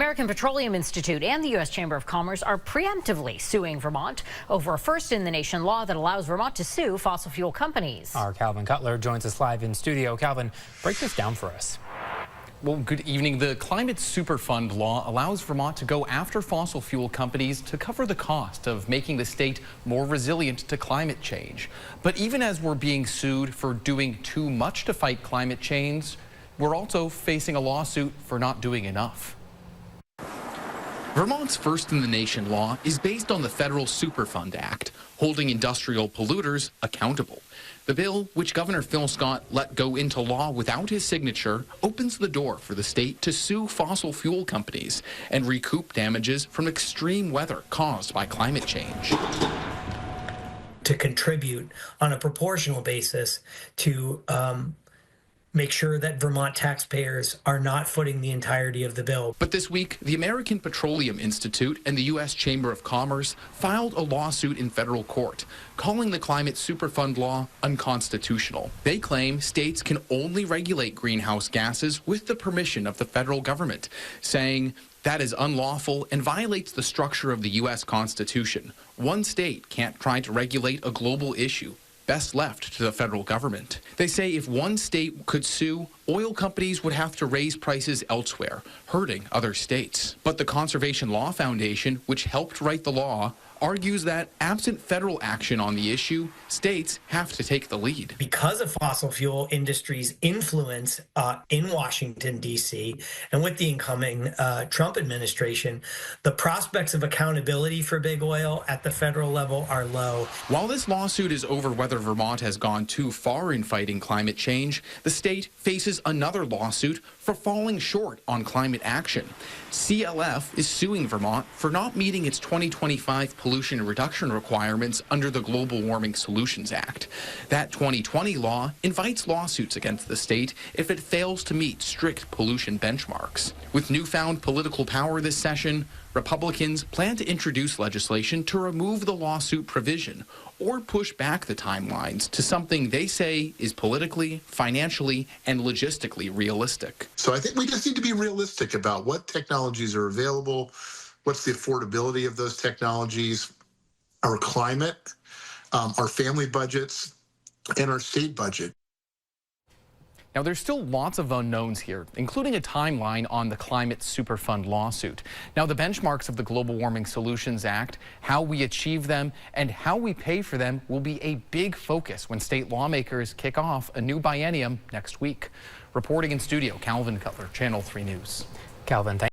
American Petroleum Institute and the U.S. Chamber of Commerce are preemptively suing Vermont over a first-in-the-nation law that allows Vermont to sue fossil fuel companies. Our Calvin Cutler joins us live in studio. Calvin, break this down for us. Well, good evening. The Climate Superfund law allows Vermont to go after fossil fuel companies to cover the cost of making the state more resilient to climate change. But even as we're being sued for doing too much to fight climate change, we're also facing a lawsuit for not doing enough. Vermont's first-in-the-nation law is based on the Federal Superfund Act, holding industrial polluters accountable. The bill, which Governor Phil Scott let go into law without his signature, opens the door for the state to sue fossil fuel companies and recoup damages from extreme weather caused by climate change. To contribute on a proportional basis to make sure that Vermont taxpayers are not footing the entirety of the bill. But this week, the American Petroleum Institute and the U.S. Chamber of Commerce filed a lawsuit in federal court, calling the Climate Superfund law unconstitutional. They claim states can only regulate greenhouse gases with the permission of the federal government, saying that is unlawful and violates the structure of the U.S. Constitution. One state can't try to regulate a global issue. Best left to the federal government. They say if one state could sue, oil companies would have to raise prices elsewhere, hurting other states. But the Conservation Law Foundation, which helped write the law, argues that absent federal action on the issue, states have to take the lead. Because of fossil fuel industry's influence in Washington, D.C., and with the incoming Trump administration, the prospects of accountability for big oil at the federal level are low. While this lawsuit is over whether Vermont has gone too far in fighting climate change, the state faces another lawsuit for falling short on climate action. CLF is suing Vermont for not meeting its 2025 pollution reduction requirements under the Global Warming Solutions Act. That 2020 law invites lawsuits against the state if it fails to meet strict pollution benchmarks. With newfound political power this session, Republicans plan to introduce legislation to remove the lawsuit provision or push back the timelines to something they say is politically, financially, and logistically realistic. So I think we just need to be realistic about what technologies are available, what's the affordability of those technologies, our climate, our family budgets, and our state budget. Now, there's still lots of unknowns here, including a timeline on the Climate Superfund lawsuit. Now, the benchmarks of the Global Warming Solutions Act, how we achieve them, and how we pay for them will be a big focus when state lawmakers kick off a new biennium next week. Reporting in studio, Calvin Cutler, Channel 3 News. Calvin, thank you.